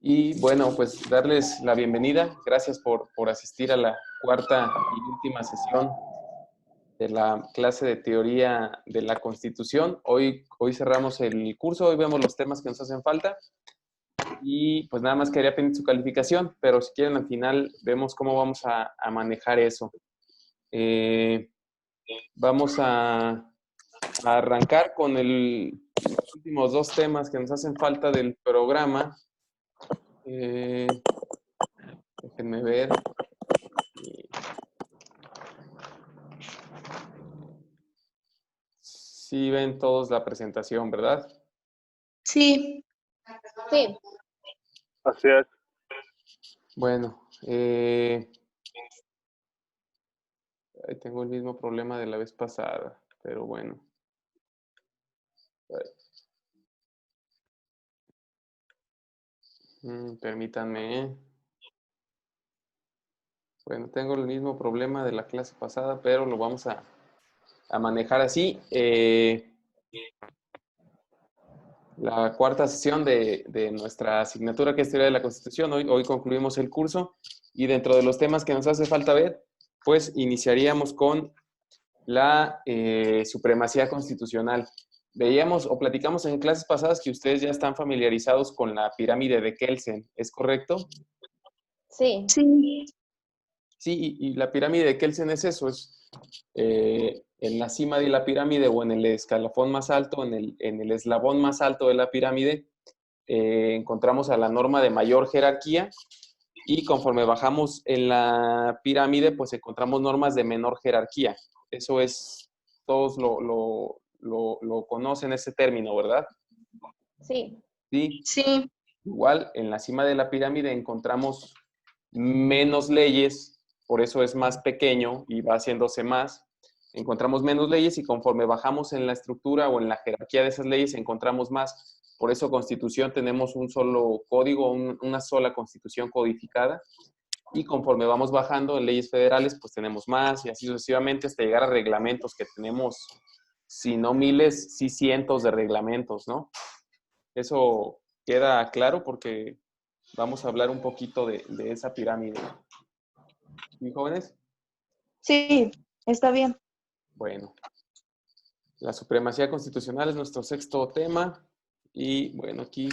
Y bueno, pues darles la bienvenida. Gracias por asistir a la cuarta y última sesión de la clase de teoría de la Constitución. Hoy cerramos el curso, hoy vemos los temas que nos hacen falta. Y pues nada más quería pedir su calificación, pero si quieren al final vemos cómo vamos a manejar eso. Vamos a arrancar con los últimos dos temas que nos hacen falta del programa. Déjenme ver. Sí ven todos la presentación, ¿verdad? Sí. Sí. Así es. Bueno, tengo el mismo problema de la vez pasada, pero bueno. Permítanme. Bueno, tengo el mismo problema de la clase pasada, pero lo vamos a manejar así. La cuarta sesión de nuestra asignatura que es Teoría de la Constitución. Hoy concluimos el curso y dentro de los temas que nos hace falta ver, pues iniciaríamos con la supremacía constitucional. Veíamos o platicamos en clases pasadas que ustedes ya están familiarizados con la pirámide de Kelsen, ¿es correcto? Sí. Sí. Sí, y la pirámide de Kelsen es eso, es en la cima de la pirámide o en el escalafón más alto, en el eslabón más alto de la pirámide, encontramos a la norma de mayor jerarquía y conforme bajamos en la pirámide, pues encontramos normas de menor jerarquía. Eso es, todos lo conocen ese término, ¿verdad? Sí. Sí. Sí. Igual, en la cima de la pirámide encontramos menos leyes, por eso es más pequeño y va haciéndose más. Encontramos menos leyes y conforme bajamos en la estructura o en la jerarquía de esas leyes encontramos más. Por eso Constitución tenemos un solo código, una sola Constitución codificada. Y conforme vamos bajando en leyes federales, pues tenemos más y así sucesivamente hasta llegar a reglamentos que tenemos, si no miles, sí cientos de reglamentos, ¿no? Eso queda claro porque vamos a hablar un poquito de esa pirámide. ¿Sí, jóvenes? Sí, está bien. Bueno, la supremacía constitucional es nuestro sexto tema y bueno, aquí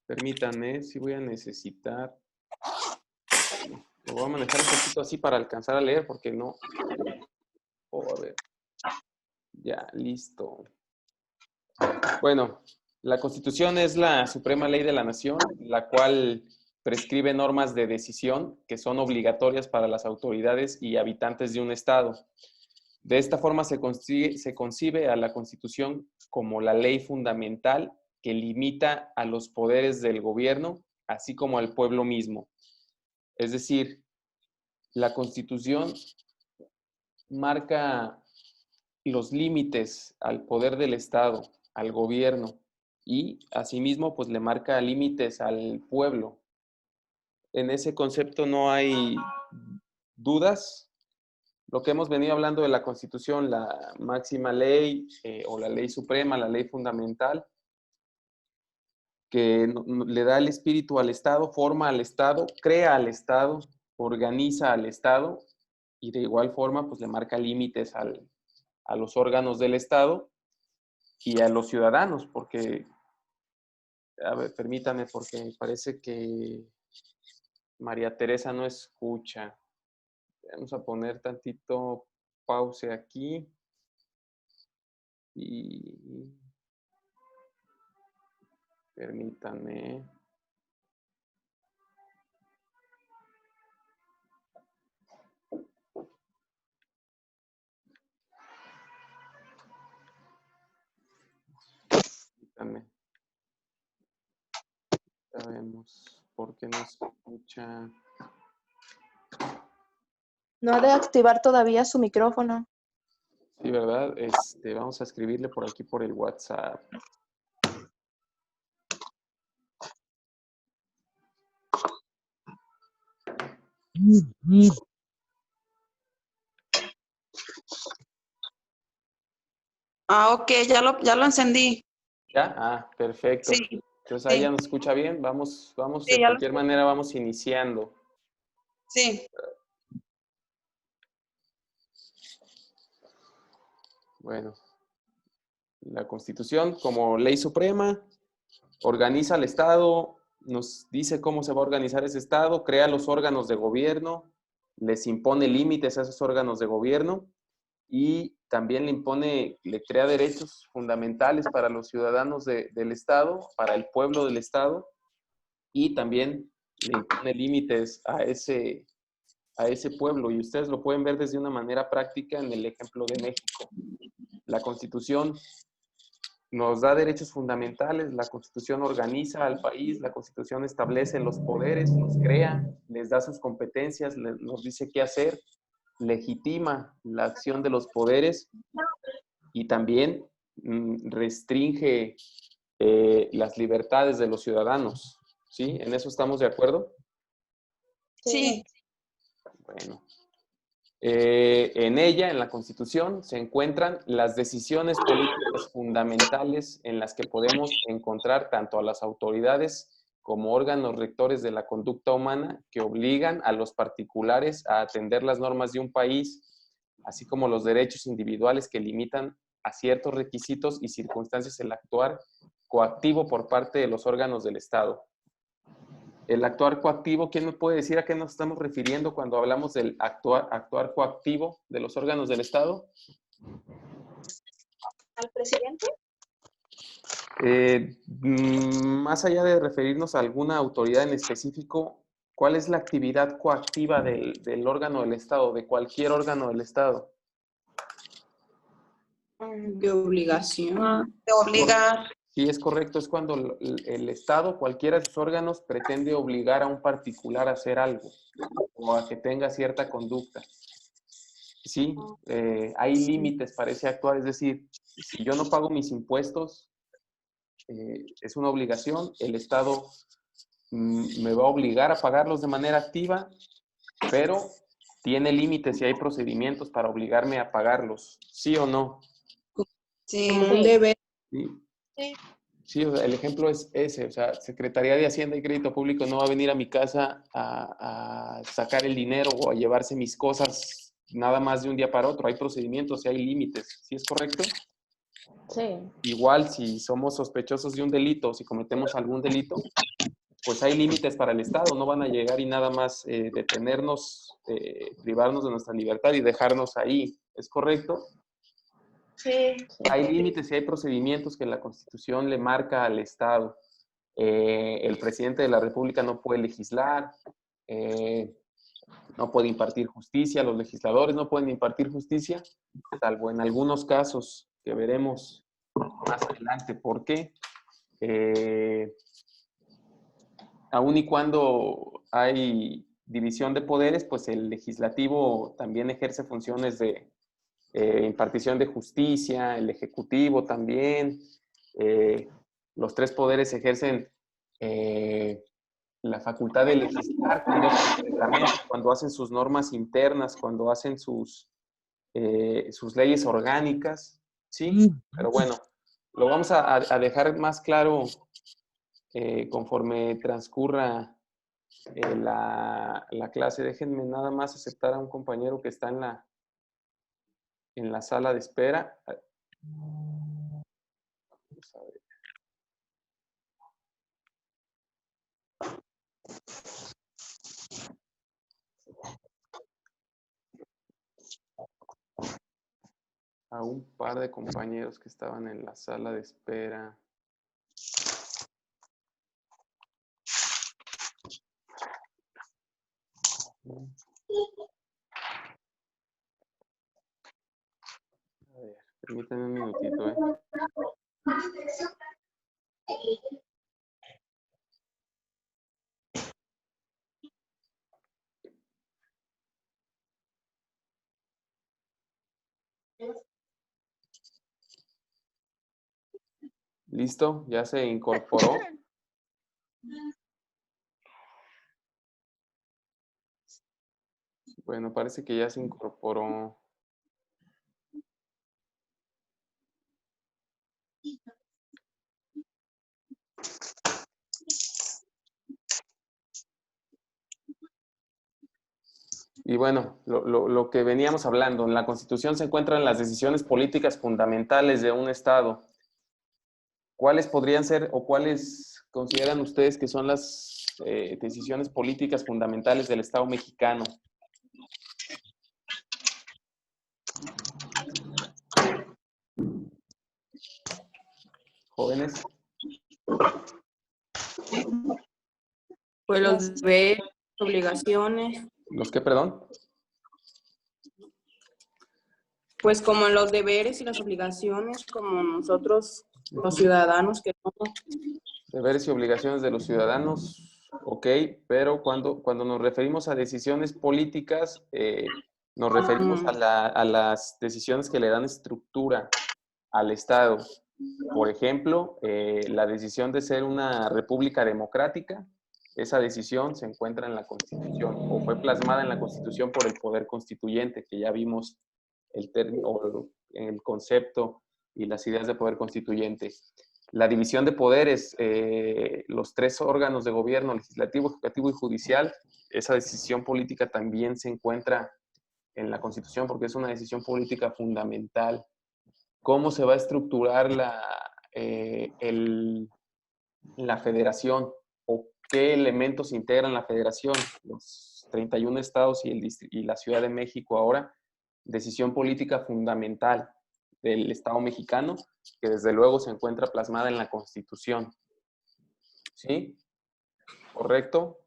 permítanme, si voy a necesitar, lo voy a manejar un poquito así para alcanzar a leer porque no, a ver, ya, listo. Bueno, la Constitución es la suprema ley de la nación, la cual prescribe normas de decisión que son obligatorias para las autoridades y habitantes de un estado. De esta forma se concibe a la Constitución como la ley fundamental que limita a los poderes del gobierno, así como al pueblo mismo. Es decir, la Constitución marca los límites al poder del Estado, al gobierno, y asimismo pues le marca límites al pueblo. En ese concepto no hay dudas. Lo que hemos venido hablando de la Constitución, la máxima ley o la ley suprema, la ley fundamental, que le da el espíritu al Estado, forma al Estado, crea al Estado, organiza al Estado y de igual forma pues le marca límites a los órganos del Estado y a los ciudadanos, porque, a ver, permítame, porque me parece que María Teresa no escucha. Vamos a poner tantito pause aquí. Y permítanme. Permítanme. Sabemos por qué no se escucha. No ha de activar todavía su micrófono. Sí, ¿verdad? Vamos a escribirle por aquí por el WhatsApp. Ah, ok, ya lo encendí. ¿Ya? Ah, perfecto. Sí. Entonces ahí Sí. ya nos escucha bien. Vamos, Sí, de ya lo cualquier manera vamos iniciando. Sí. Bueno, la Constitución como ley suprema organiza al Estado, nos dice cómo se va a organizar ese Estado, crea los órganos de gobierno, les impone límites a esos órganos de gobierno y también le crea derechos fundamentales para los ciudadanos del Estado, para el pueblo del Estado, y también le impone límites a ese pueblo. Y ustedes lo pueden ver desde una manera práctica en el ejemplo de México. La Constitución nos da derechos fundamentales, la Constitución organiza al país, la Constitución establece los poderes, los crea, les da sus competencias, nos dice qué hacer, legitima la acción de los poderes y también restringe las libertades de los ciudadanos. ¿Sí? ¿En eso estamos de acuerdo? Sí. Bueno. En ella, en la Constitución, se encuentran las decisiones políticas fundamentales en las que podemos encontrar tanto a las autoridades como órganos rectores de la conducta humana que obligan a los particulares a atender las normas de un país, así como los derechos individuales que limitan a ciertos requisitos y circunstancias el actuar coactivo por parte de los órganos del Estado. El actuar coactivo, ¿quién me puede decir a qué nos estamos refiriendo cuando hablamos del actuar coactivo de los órganos del Estado? ¿Al presidente? Más allá de referirnos a alguna autoridad en específico, ¿cuál es la actividad coactiva del órgano del Estado, de cualquier órgano del Estado? De obligación. De obligar. Sí, es correcto, es cuando el Estado, cualquiera de sus órganos, pretende obligar a un particular a hacer algo o a que tenga cierta conducta. Sí, hay límites para ese actuar, es decir, si yo no pago mis impuestos, es una obligación, el Estado me va a obligar a pagarlos de manera activa, pero tiene límites y hay procedimientos para obligarme a pagarlos, ¿sí o no? Sí. Como un deber. Sí. Sí. Sí, o sea, el ejemplo es ese, o sea, Secretaría de Hacienda y Crédito Público no va a venir a mi casa a sacar el dinero o a llevarse mis cosas nada más de un día para otro, hay procedimientos y hay límites, ¿sí es correcto? Sí. Igual, si somos sospechosos de un delito, si cometemos algún delito, pues hay límites para el Estado, no van a llegar y nada más detenernos, privarnos de nuestra libertad y dejarnos ahí, ¿es correcto? Sí. Hay límites y hay procedimientos que la Constitución le marca al Estado. El presidente de la República no puede legislar, no puede impartir justicia, los legisladores no pueden impartir justicia, salvo en algunos casos que veremos más adelante. ¿Por qué? Aun y cuando hay división de poderes, pues el legislativo también ejerce funciones de impartición de justicia, el ejecutivo también, los tres poderes ejercen la facultad de legislar cuando hacen reglamentos, cuando hacen sus normas internas, cuando hacen sus leyes orgánicas, ¿sí? Pero bueno, lo vamos a dejar más claro conforme transcurra la clase. Déjenme nada más aceptar a un compañero que está en la sala de espera. Vamos a ver. A un par de compañeros que estaban en la sala de espera. A ver, permítanme un minutito, ¿eh? ¿Listo? ¿Ya se incorporó? Bueno, parece que ya se incorporó. Y bueno, lo que veníamos hablando, en la Constitución se encuentran las decisiones políticas fundamentales de un Estado. ¿Cuáles podrían ser o cuáles consideran ustedes que son las decisiones políticas fundamentales del Estado mexicano? Jóvenes. Pues los deberes, obligaciones, ¿Los qué, perdón? pues como los deberes y las obligaciones, como nosotros, los ciudadanos que somos. Deberes y obligaciones de los ciudadanos, ok, pero cuando nos referimos a decisiones políticas, nos referimos a las decisiones que le dan estructura al Estado. Por ejemplo, la decisión de ser una república democrática, esa decisión se encuentra en la Constitución o fue plasmada en la Constitución por el poder constituyente, que ya vimos el término, o el concepto y las ideas de poder constituyente. La división de poderes, los tres órganos de gobierno, legislativo, ejecutivo y judicial, esa decisión política también se encuentra en la Constitución porque es una decisión política fundamental. ¿Cómo se va a estructurar la federación o qué elementos integran la federación? Los 31 estados y la Ciudad de México ahora, decisión política fundamental del Estado mexicano, que desde luego se encuentra plasmada en la Constitución. ¿Sí? ¿Correcto,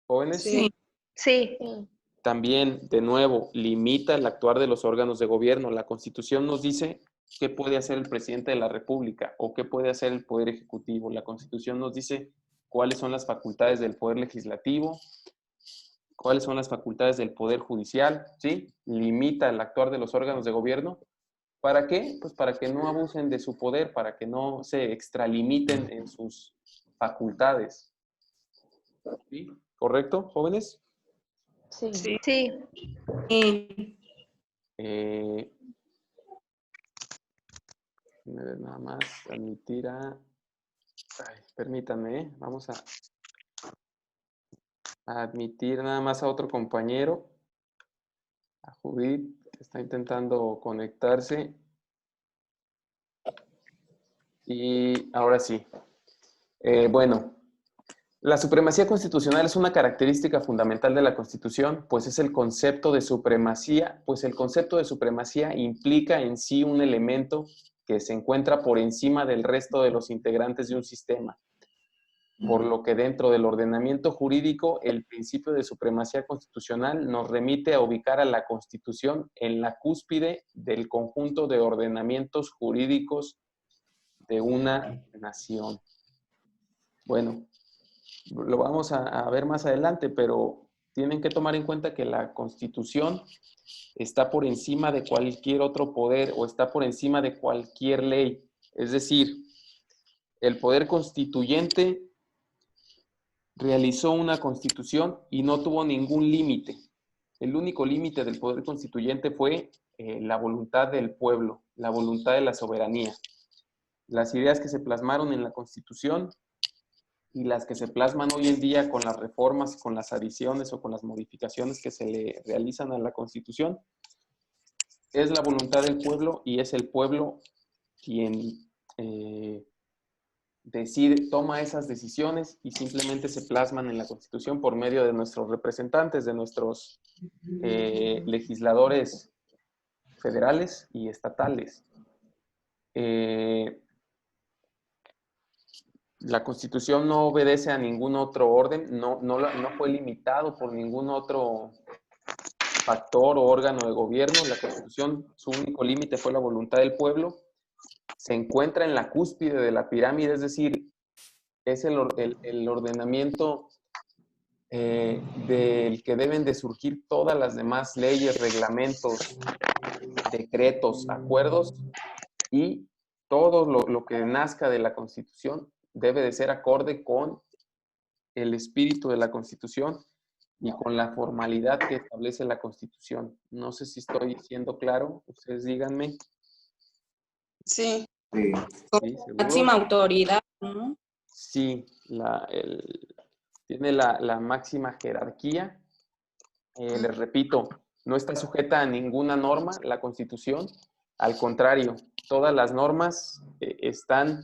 jóvenes? Sí. Sí. Sí. También, de nuevo, limita el actuar de los órganos de gobierno. La Constitución nos dice qué puede hacer el presidente de la República o qué puede hacer el Poder Ejecutivo. La Constitución nos dice cuáles son las facultades del Poder Legislativo, cuáles son las facultades del Poder Judicial, ¿sí? Limita el actuar de los órganos de gobierno. ¿Para qué? Pues para que no abusen de su poder, para que no se extralimiten en sus facultades. ¿Sí? ¿Correcto, jóvenes? Sí. Sí. Sí. Déjenme ver nada más, admitir a... Ay, permítanme, vamos a admitir nada más a otro compañero, a Judith, que está intentando conectarse. Y ahora sí. Bueno, la supremacía constitucional es una característica fundamental de la Constitución, pues es el concepto de supremacía, pues el concepto de supremacía implica en sí un elemento que se encuentra por encima del resto de los integrantes de un sistema. Por lo que dentro del ordenamiento jurídico, el principio de supremacía constitucional nos remite a ubicar a la Constitución en la cúspide del conjunto de ordenamientos jurídicos de una nación. Bueno, lo vamos a ver más adelante, pero tienen que tomar en cuenta que la Constitución está por encima de cualquier otro poder o está por encima de cualquier ley. Es decir, el poder constituyente realizó una constitución y no tuvo ningún límite. El único límite del poder constituyente fue la voluntad del pueblo, la voluntad de la soberanía. Las ideas que se plasmaron en la Constitución y las que se plasman hoy en día con las reformas, con las adiciones o con las modificaciones que se le realizan a la Constitución, es la voluntad del pueblo y es el pueblo quien decide, toma esas decisiones y simplemente se plasman en la Constitución por medio de nuestros representantes, de nuestros legisladores federales y estatales. La Constitución no obedece a ningún otro orden, no fue limitado por ningún otro factor o órgano de gobierno. La Constitución, su único límite fue la voluntad del pueblo. Se encuentra en la cúspide de la pirámide, es decir, es el ordenamiento del que deben de surgir todas las demás leyes, reglamentos, decretos, acuerdos, y todo lo que nazca de la Constitución debe de ser acorde con el espíritu de la Constitución y con la formalidad que establece la Constitución. No sé si estoy siendo claro, ustedes díganme. Sí. ¿Sí? Máxima ¿Seguro? autoridad, ¿no? Sí, tiene la máxima jerarquía les repito, no está sujeta a ninguna norma la Constitución. Al contrario, todas las normas están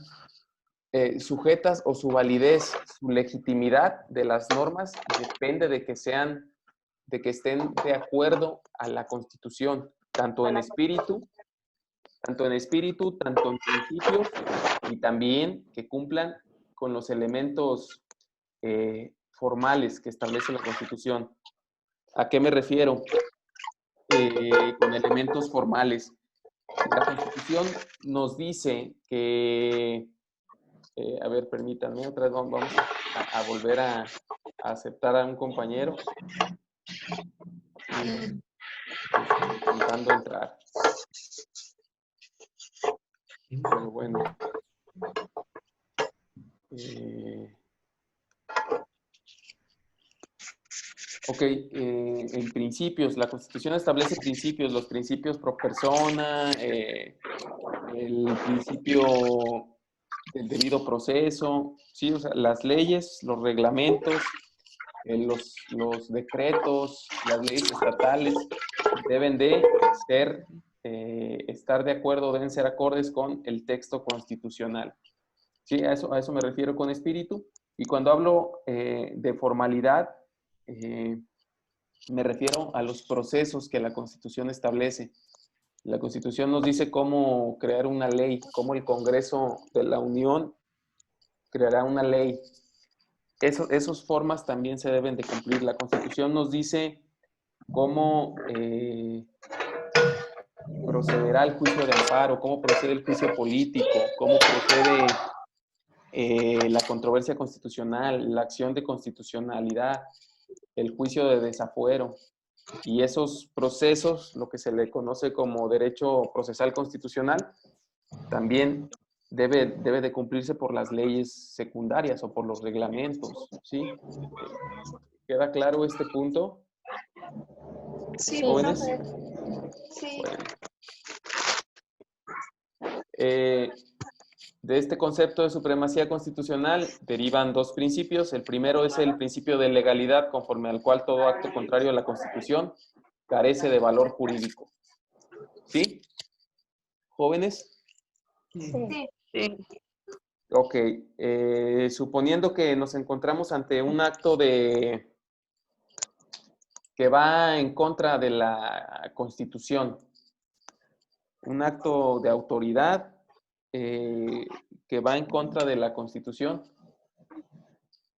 sujetas, o su validez, su legitimidad de las normas depende de que estén de acuerdo a la Constitución, tanto en espíritu, tanto en principios, y también que cumplan con los elementos formales que establece la Constitución. ¿A qué me refiero? Con elementos formales. La Constitución nos dice que, a ver, permítanme, otra vez vamos a volver a aceptar a un compañero. Intentando entrar. Pero bueno. Ok, en principios, la Constitución establece principios, los principios pro persona, el principio del debido proceso, ¿sí? O sea, las leyes, los reglamentos, los decretos, las leyes estatales deben de estar de acuerdo, deben ser acordes con el texto constitucional. Sí, a eso me refiero con espíritu. Y cuando hablo de formalidad, me refiero a los procesos que la Constitución establece. La Constitución nos dice cómo crear una ley, cómo el Congreso de la Unión creará una ley. Esas formas también se deben de cumplir. La Constitución nos dice cómo procederá el juicio de amparo, cómo procede el juicio político, cómo procede la controversia constitucional, la acción de constitucionalidad, el juicio de desafuero. Y esos procesos, lo que se le conoce como derecho procesal constitucional, también debe de cumplirse por las leyes secundarias o por los reglamentos, ¿sí? ¿Queda claro este punto? Sí, ¿Jóvenes? Sí. Bueno. De este concepto de supremacía constitucional derivan dos principios. El primero es el principio de legalidad, conforme al cual todo acto contrario a la Constitución carece de valor jurídico. ¿Sí? ¿Jóvenes? Sí. Sí. Ok. Suponiendo que nos encontramos ante un acto que va en contra de la Constitución, un acto de autoridad que va en contra de la Constitución,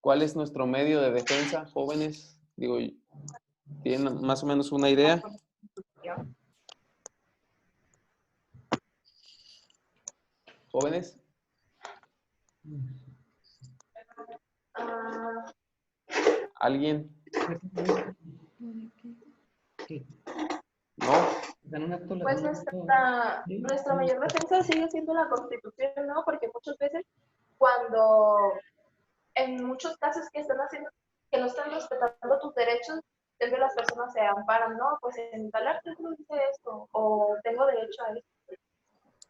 ¿cuál es nuestro medio de defensa, jóvenes? Digo, ¿tienen más o menos una idea? ¿Jóvenes? ¿Alguien? ¿No? Pues nuestra mayor defensa sigue siendo la Constitución, ¿no? Porque muchas veces en muchos casos que no están respetando tus derechos, es que las personas se amparan, ¿no? Pues en tal artículo dice esto, o tengo derecho a esto.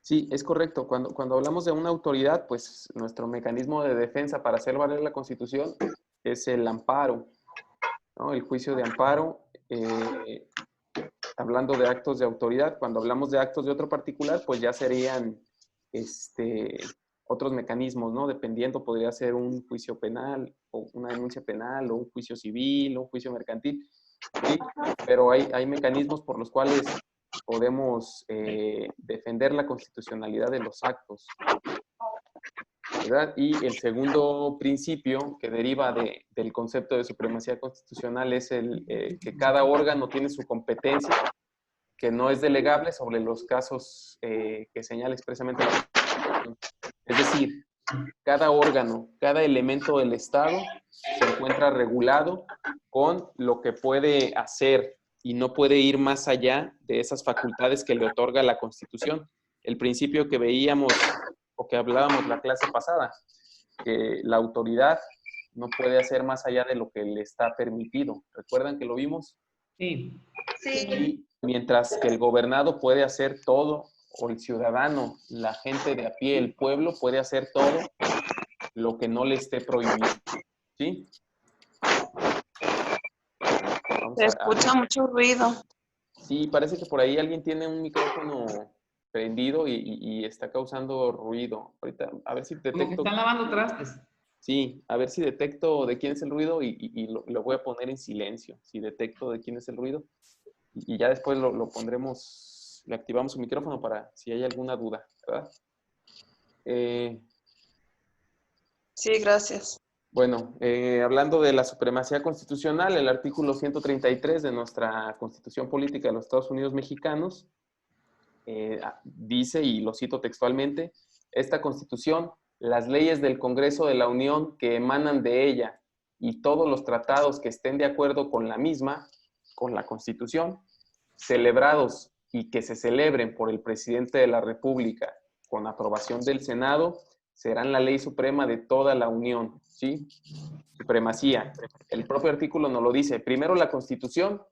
Sí, es correcto. Cuando hablamos de una autoridad, pues nuestro mecanismo de defensa para hacer valer la Constitución es el amparo, ¿no? El juicio de amparo, hablando de actos de autoridad. Cuando hablamos de actos de otro particular, pues ya serían otros mecanismos, ¿no? Dependiendo, podría ser un juicio penal, o una denuncia penal, o un juicio civil, o un juicio mercantil, ¿sí? Pero hay mecanismos por los cuales podemos defender la constitucionalidad de los actos, ¿verdad? Y el segundo principio que deriva del concepto de supremacía constitucional es que cada órgano tiene su competencia, que no es delegable sobre los casos que señala expresamente la Constitución. Es decir, cada órgano, cada elemento del Estado se encuentra regulado con lo que puede hacer y no puede ir más allá de esas facultades que le otorga la Constitución. El principio que veíamos o que hablábamos la clase pasada, que la autoridad no puede hacer más allá de lo que le está permitido. ¿Recuerdan que lo vimos? Sí. Y mientras que el gobernado puede hacer todo, o el ciudadano, la gente de a pie, el pueblo, puede hacer todo lo que no le esté prohibido. ¿Sí? Vamos Se escucha mucho ruido. Sí, parece que por ahí alguien tiene un micrófono prendido y está causando ruido. Ahorita, a ver si Como que detecto. están lavando trastes. Sí, a ver si detecto de quién es el ruido y lo voy a poner en silencio. Si detecto de quién es el ruido. Y ya después lo pondremos, le activamos su micrófono para si hay alguna duda, ¿verdad? Sí, gracias. Bueno, hablando de la supremacía constitucional, el artículo 133 de nuestra Constitución Política de los Estados Unidos Mexicanos dice, y lo cito textualmente, esta Constitución, las leyes del Congreso de la Unión que emanan de ella y todos los tratados que estén de acuerdo con la misma, con la Constitución, celebrados y que se celebren por el presidente de la República con aprobación del Senado, serán la ley suprema de toda la Unión, ¿sí? Supremacía. El propio artículo nos lo dice. Primero la Constitución,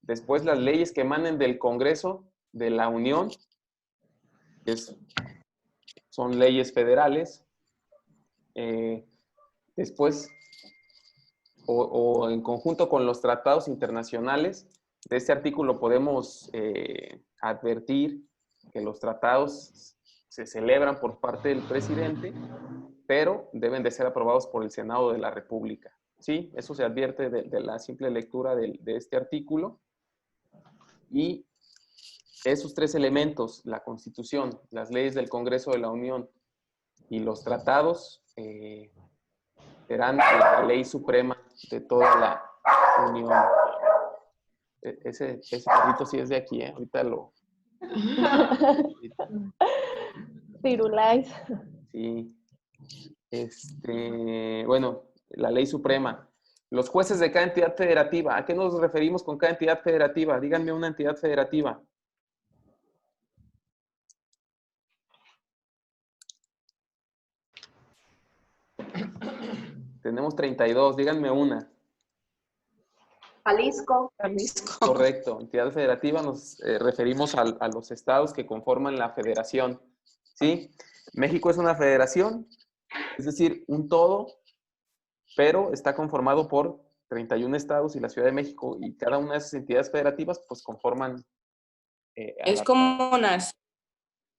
después las leyes que emanen del Congreso de la Unión, que son leyes federales. Después, o en conjunto con los tratados internacionales, de este artículo podemos advertir que los tratados se celebran por parte del presidente, pero deben de ser aprobados por el Senado de la República. ¿Sí? Eso se advierte de la simple lectura de este artículo. Y esos tres elementos, la Constitución, las leyes del Congreso de la Unión y los tratados, serán la ley suprema de toda la Unión. Ese perrito sí es de aquí, ¿eh? Ahorita lo... Firulais. Sí. Bueno, la ley suprema. Los jueces de cada entidad federativa. ¿A qué nos referimos con cada entidad federativa? Díganme una entidad federativa. Tenemos 32. Díganme una. Jalisco. Jalisco. Correcto. Entidad federativa nos referimos a los estados que conforman la federación. ¿Sí? México es una federación, es decir, un todo, pero está conformado por 31 estados y la Ciudad de México, y cada una de esas entidades federativas pues conforman... Es como nación.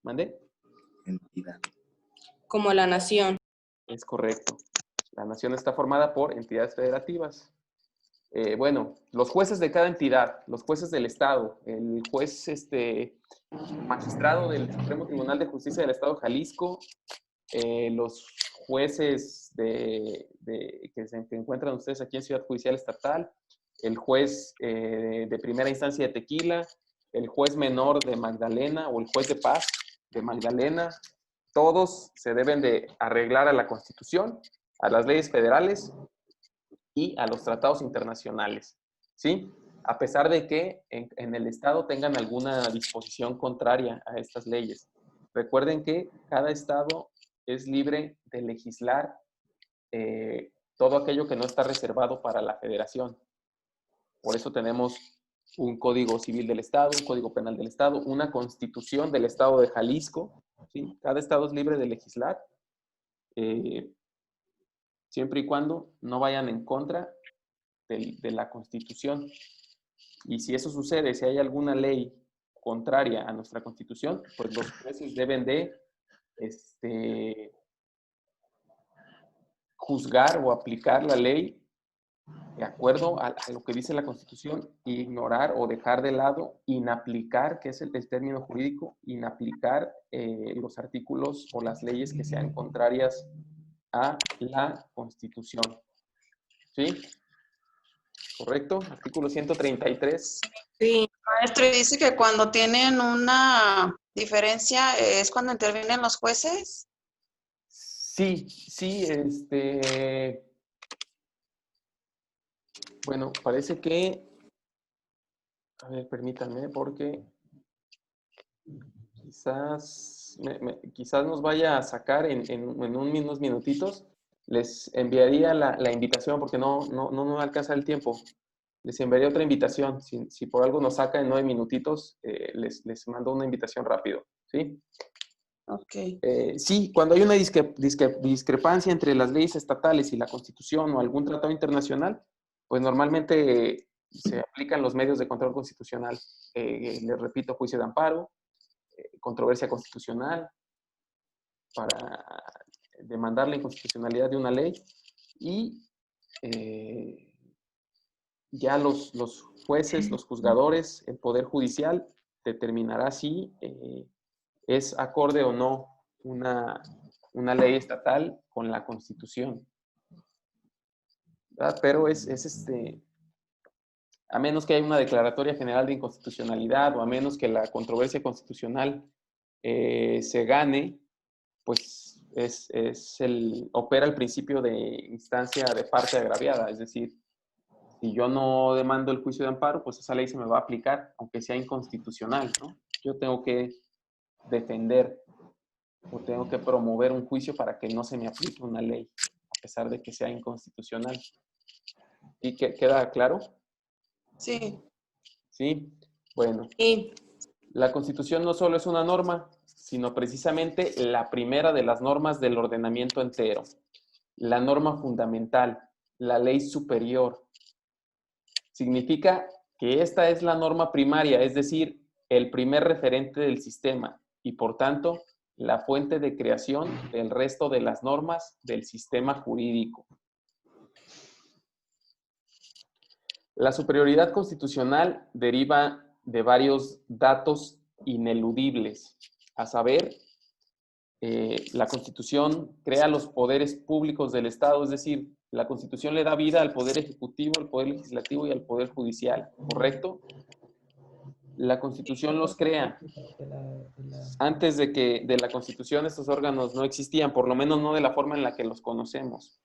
¿Mande? Entidad. Como la nación. Es correcto. La nación está formada por entidades federativas. Bueno, los jueces de cada entidad, los jueces del Estado, el juez magistrado del Supremo Tribunal de Justicia del Estado de Jalisco, los jueces que se encuentran ustedes aquí en Ciudad Judicial Estatal, el juez de primera instancia de Tequila, el juez menor de Magdalena o el juez de paz de Magdalena, todos se deben de arreglar a la Constitución, a las leyes federales y a los tratados internacionales, ¿sí? A pesar de que en el Estado tengan alguna disposición contraria a estas leyes. Recuerden que cada Estado es libre de legislar todo aquello que no está reservado para la Federación. Por eso tenemos un Código Civil del Estado, un Código Penal del Estado, una Constitución del Estado de Jalisco, ¿sí? Cada Estado es libre de legislar, siempre y cuando no vayan en contra de la Constitución. Y si eso sucede, si hay alguna ley contraria a nuestra Constitución, pues los jueces deben de juzgar o aplicar la ley de acuerdo a lo que dice la Constitución, e ignorar o dejar de lado, inaplicar, que es el término jurídico, inaplicar los artículos o las leyes que sean contrarias a la Constitución. ¿Sí? ¿Correcto? Artículo 133. Sí, maestro, y dice que cuando tienen una diferencia es cuando intervienen los jueces. Sí, sí, bueno, parece que, a ver, permítanme, porque quizás nos vaya a sacar en unos minutitos. Les enviaría la invitación, porque no alcanza el tiempo. Les enviaría otra invitación. Si por algo nos saca en 9 minutitos, les mando una invitación rápido, ¿sí? Ok. Sí, cuando hay una discrepancia entre las leyes estatales y la Constitución o algún tratado internacional, pues normalmente se aplican los medios de control constitucional. Les repito, juicio de amparo, controversia constitucional, para demandar la inconstitucionalidad de una ley, y ya los jueces, los juzgadores, el Poder Judicial determinará si es acorde o no una ley estatal con la Constitución, ¿verdad? Pero a menos que haya una declaratoria general de inconstitucionalidad, o a menos que la controversia constitucional se gane, pues opera el principio de instancia de parte agraviada. Es decir, si yo no demando el juicio de amparo, pues esa ley se me va a aplicar, aunque sea inconstitucional, ¿no? Yo tengo que defender o tengo que promover un juicio para que no se me aplique una ley, a pesar de que sea inconstitucional. ¿Y queda claro? Sí. Sí. Bueno, Sí. la Constitución no solo es una norma, sino precisamente la primera de las normas del ordenamiento entero. La norma fundamental, la ley superior. Significa que esta es la norma primaria, es decir, el primer referente del sistema y, por tanto, la fuente de creación del resto de las normas del sistema jurídico. La superioridad constitucional deriva de varios datos ineludibles, a saber, la Constitución crea los poderes públicos del Estado, es decir, la Constitución le da vida al Poder Ejecutivo, al Poder Legislativo y al Poder Judicial, ¿correcto? La Constitución los crea. Antes de la Constitución estos órganos no existían, por lo menos no de la forma en la que los conocemos.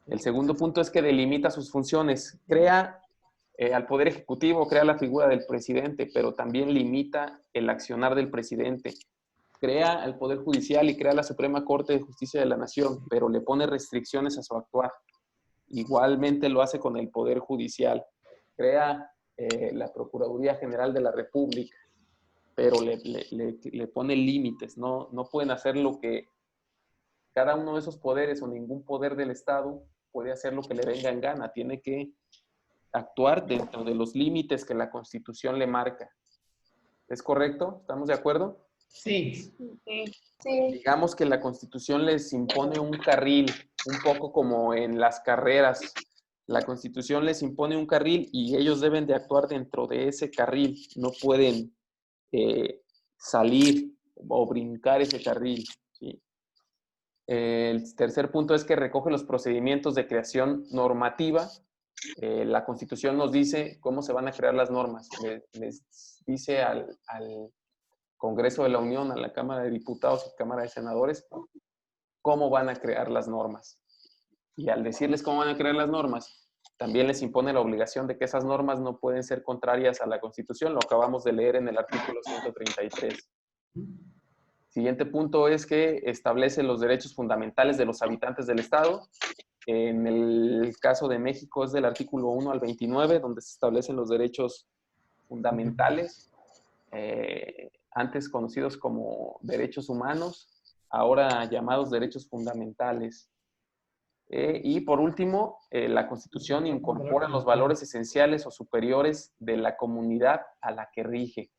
El segundo punto es que delimita sus funciones. Crea al Poder Ejecutivo, crea la figura del presidente, pero también limita el accionar del presidente. Crea al Poder Judicial y crea la Suprema Corte de Justicia de la Nación, pero le pone restricciones a su actuar. Igualmente lo hace con el Poder Judicial. Crea la Procuraduría General de la República, pero le pone límites. No pueden hacer lo que cada uno de esos poderes o ningún poder del Estado puede hacer lo que le venga en gana. Tiene que actuar dentro de los límites que la Constitución le marca. ¿Es correcto? ¿Estamos de acuerdo? Sí. Sí. Digamos que la Constitución les impone un carril, un poco como en las carreras. La Constitución les impone un carril y ellos deben de actuar dentro de ese carril. No pueden salir o brincar ese carril, ¿sí? El tercer punto es que recoge los procedimientos de creación normativa. La Constitución nos dice cómo se van a crear las normas. Les dice al Congreso de la Unión, a la Cámara de Diputados y Cámara de Senadores, cómo van a crear las normas. Y al decirles cómo van a crear las normas, también les impone la obligación de que esas normas no pueden ser contrarias a la Constitución. Lo acabamos de leer en el artículo 133. Siguiente punto es que establece los derechos fundamentales de los habitantes del Estado. En el caso de México es del artículo 1 al 29, donde se establecen los derechos fundamentales, antes conocidos como derechos humanos, ahora llamados derechos fundamentales. Y por último, la Constitución incorpora los valores esenciales o superiores de la comunidad a la que rige.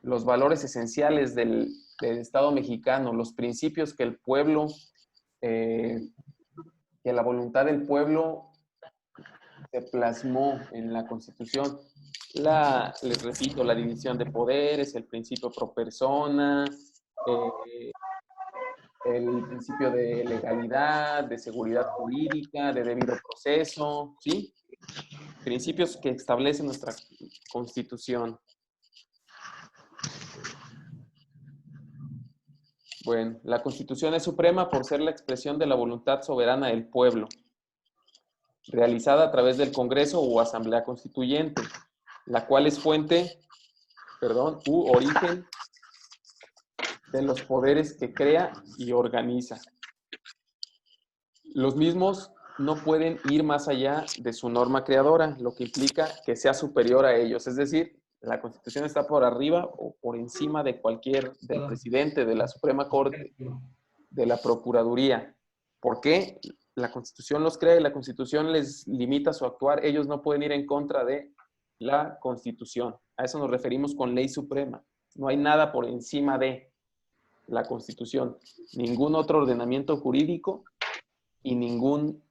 Los valores esenciales del Estado mexicano, los principios que el pueblo, que la voluntad del pueblo se plasmó en la Constitución. Les repito, la división de poderes, el principio pro persona, el principio de legalidad, de seguridad jurídica, de debido proceso, ¿sí? Principios que establece nuestra Constitución. Bueno, la Constitución es suprema por ser la expresión de la voluntad soberana del pueblo, realizada a través del Congreso o Asamblea Constituyente, la cual es fuente, u origen de los poderes que crea y organiza. Los mismos no pueden ir más allá de su norma creadora, lo que implica que sea superior a ellos. Es decir, la Constitución está por arriba o por encima de del presidente, de la Suprema Corte, de la Procuraduría. ¿Por qué? la Constitución los crea y la Constitución les limita su actuar, ellos no pueden ir en contra de la Constitución. A eso nos referimos con ley suprema. No hay nada por encima de la Constitución. Ningún otro ordenamiento jurídico y ningún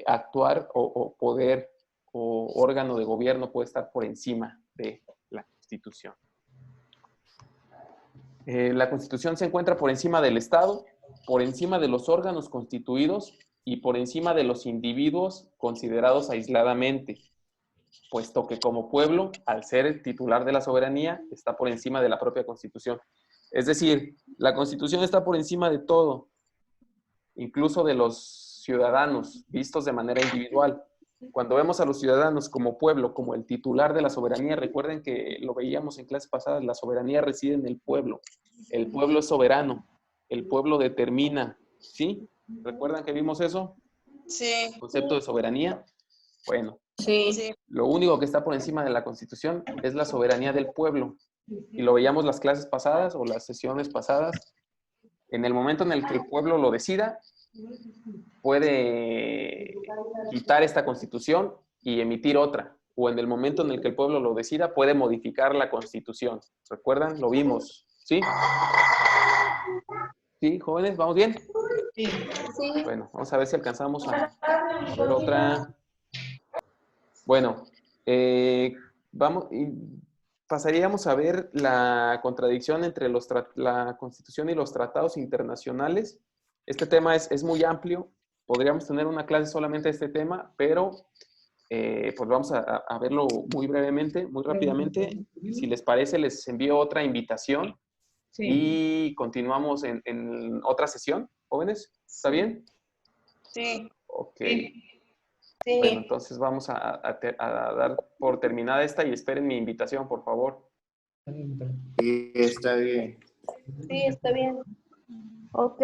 actuar o poder o órgano de gobierno puede estar por encima de la Constitución. La Constitución se encuentra por encima del Estado, por encima de los órganos constituidos y por encima de los individuos considerados aisladamente, puesto que como pueblo, al ser el titular de la soberanía, está por encima de la propia Constitución. Es decir, la Constitución está por encima de todo, incluso de los ciudadanos, vistos de manera individual. Cuando vemos a los ciudadanos como pueblo, como el titular de la soberanía, recuerden que lo veíamos en clases pasadas, la soberanía reside en el pueblo es soberano, el pueblo determina, ¿sí? ¿Recuerdan que vimos eso? Sí. El concepto de soberanía. Bueno, Sí. lo único que está por encima de la Constitución es la soberanía del pueblo. Y lo veíamos las clases pasadas o las sesiones pasadas. En el momento en el que el pueblo lo decida, puede quitar esta Constitución y emitir otra. O en el momento en el que el pueblo lo decida, puede modificar la Constitución. ¿Recuerdan? Lo vimos. ¿Sí? ¿Sí, jóvenes? ¿Vamos bien? Sí. Bueno, vamos a ver si alcanzamos a ver otra. Bueno, vamos, pasaríamos a ver la contradicción entre la Constitución y los tratados internacionales. Este tema es muy amplio. Podríamos tener una clase solamente de este tema, pero pues vamos a verlo muy brevemente, muy rápidamente. Si les parece, les envío otra invitación y continuamos en otra sesión, jóvenes. ¿Está bien? Sí. Ok. Sí. Bueno, entonces vamos a dar por terminada esta y esperen mi invitación, por favor. Sí, está bien. Sí, está bien. Ok.